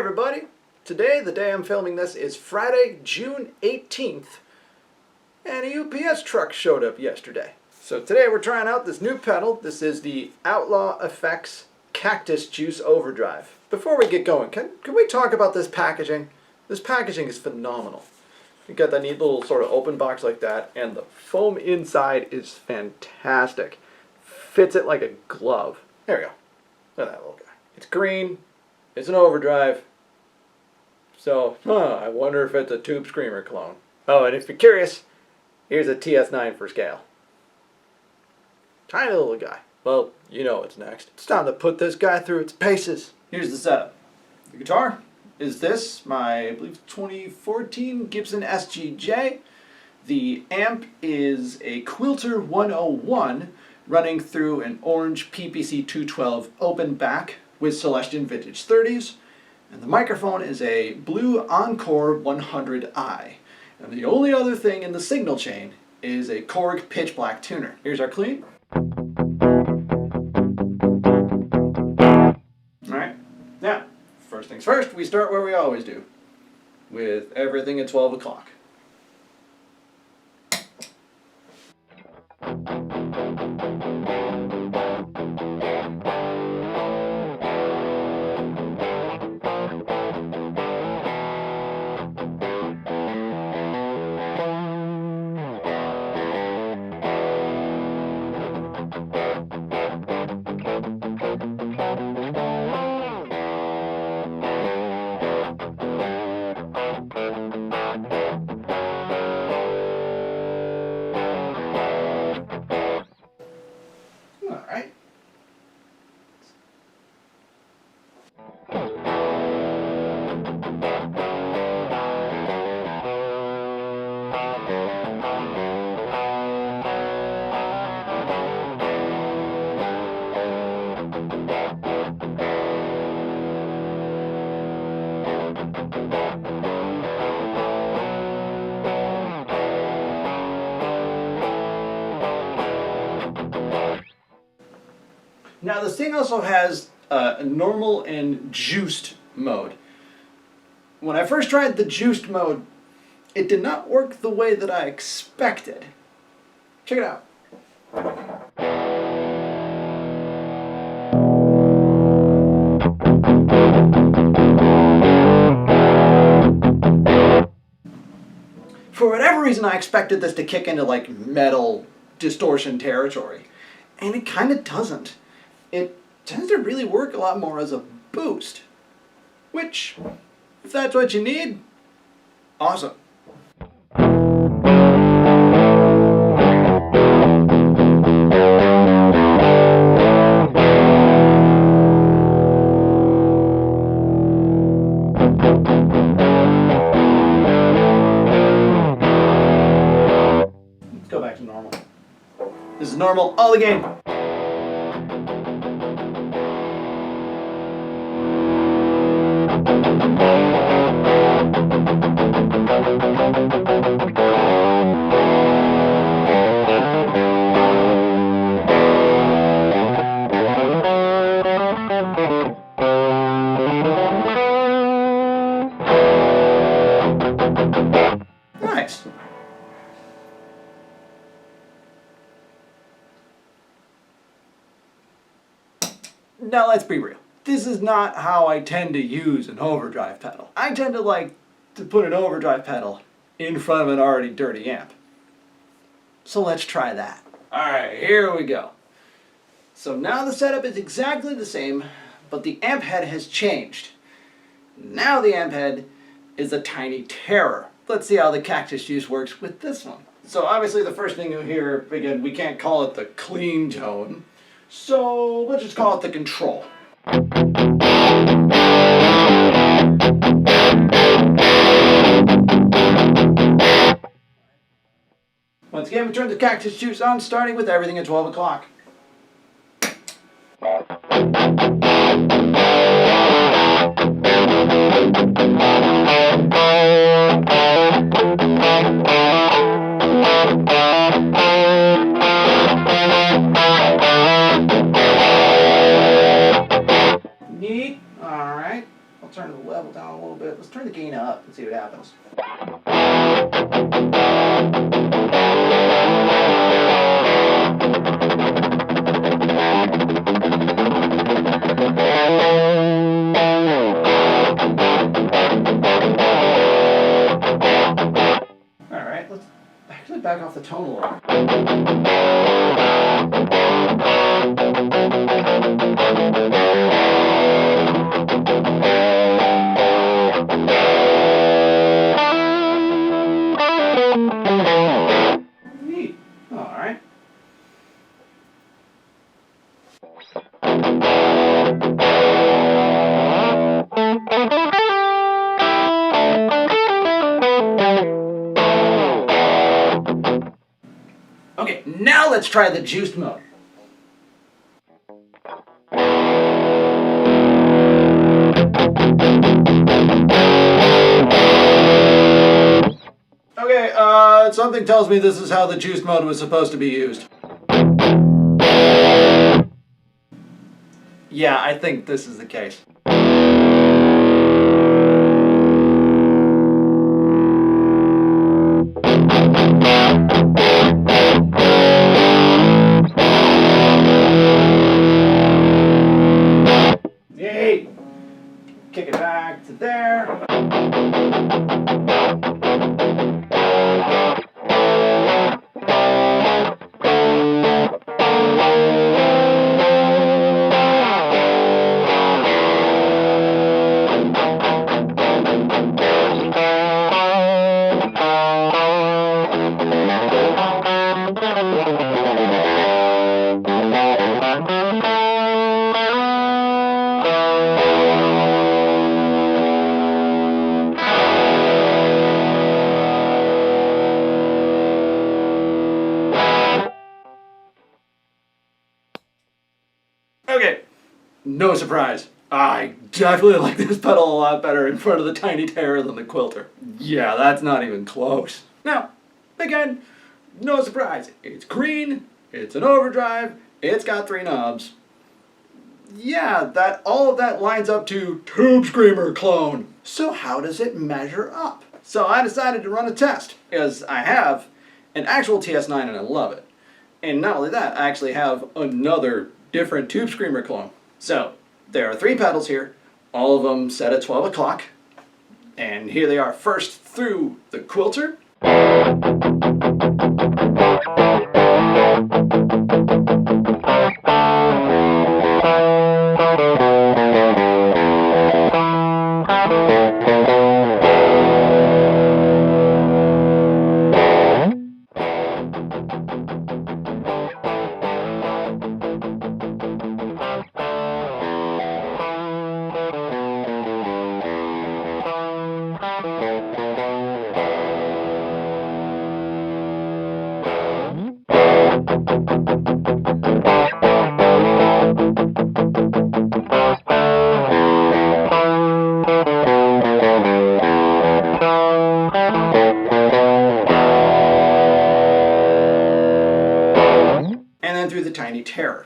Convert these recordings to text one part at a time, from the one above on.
everybody! Today, the day I'm filming this, is Friday, June 18th, and a UPS truck showed up yesterday. So today we're trying out this new pedal. This is the Outlaw Effects Cactus Juice Overdrive. Before we get going, can we talk about this packaging? This packaging is phenomenal. You got that neat little sort of open box like that, and the foam inside is fantastic. Fits it like a glove. There we go. Look at that little guy. It's green. It's an overdrive. So, I wonder if it's a Tube Screamer clone. Oh, and if you're curious, here's a TS9 for scale. Tiny little guy. Well, you know what's next. It's time to put this guy through its paces. Here's the setup. The guitar is this, my, I believe, 2014 Gibson SGJ. The amp is a Quilter 101 running through an orange PPC 212 open back with Celestion Vintage 30s. And the microphone is a blue Encore 100i. And the only other thing in the signal chain is a Korg pitch black tuner. Here's our clean. Alright, now, first things first, we start where we always do, with everything at 12 o'clock. Alright. Now this thing also has a normal and juiced mode. When I first tried the juiced mode, it did not work the way that I expected. Check it out. For whatever reason, I expected this to kick into like metal distortion territory, and it kind of doesn't. It tends to really work a lot more as a boost, which, if that's what you need, awesome. Let's go back to normal. This is normal all again. Nice. Now let's be real. This is not how I tend to use an overdrive pedal. I tend to like to put an overdrive pedal in front of an already dirty amp. So let's try that. Alright, here we go. So now the setup is exactly the same, but the amp head has changed. Now the amp head is a tiny terror. Let's see how the Cactus Juice works with this one. So obviously the first thing you'll hear, again, we can't call it the clean tone, so let's just call it the control. Once again, we turn the Cactus Juice on, starting with everything at 12 o'clock. turn to the level down a little bit. Let's turn the gain up and see what happens. Alright, let's actually back off the tone a little. Neat. Alright. Okay, now let's try the juiced mode. Okay, something tells me this is how the juiced mode was supposed to be used. Yeah, I think this is the case. Yay! Kick it back to there. Okay, no surprise. I definitely like this pedal a lot better in front of the Tiny Terror than the Quilter. Yeah, that's not even close. Now, again, no surprise. It's green, it's an overdrive, it's got 3 knobs. Yeah, all of that lines up to Tube Screamer clone. So how does it measure up? So I decided to run a test, because I have an actual TS9 and I love it. And not only that, I actually have another different Tube Screamer clone. So there are 3 pedals here, all of them set at 12 o'clock. And here they are, first through the Quilter. And then through the Tiny Terror.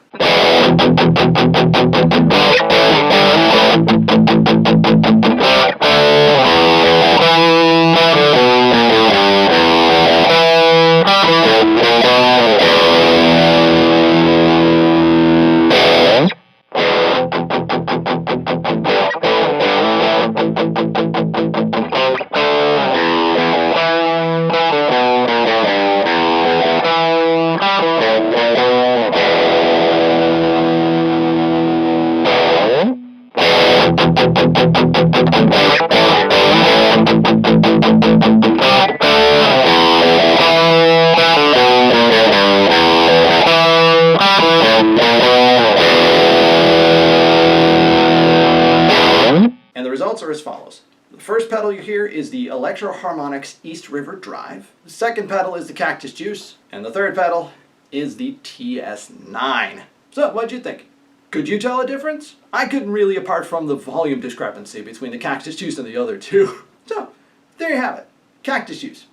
And the results are as follows. The first pedal you hear is the Electro Harmonix East River Drive. The second pedal is the Cactus Juice. And the third pedal is the TS9. So, what'd you think? Could you tell a difference? I couldn't really, apart from the volume discrepancy between the Cactus Juice and the other two. So, there you have it. Cactus Juice.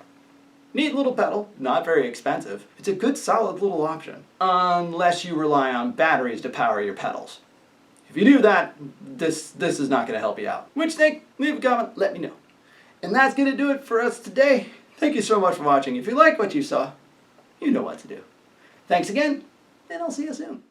Neat little pedal, not very expensive. It's a good solid little option. Unless you rely on batteries to power your pedals. If you do that, this is not going to help you out. Which you think? Leave a comment, let me know. And that's going to do it for us today. Thank you so much for watching. If you like what you saw, you know what to do. Thanks again, and I'll see you soon.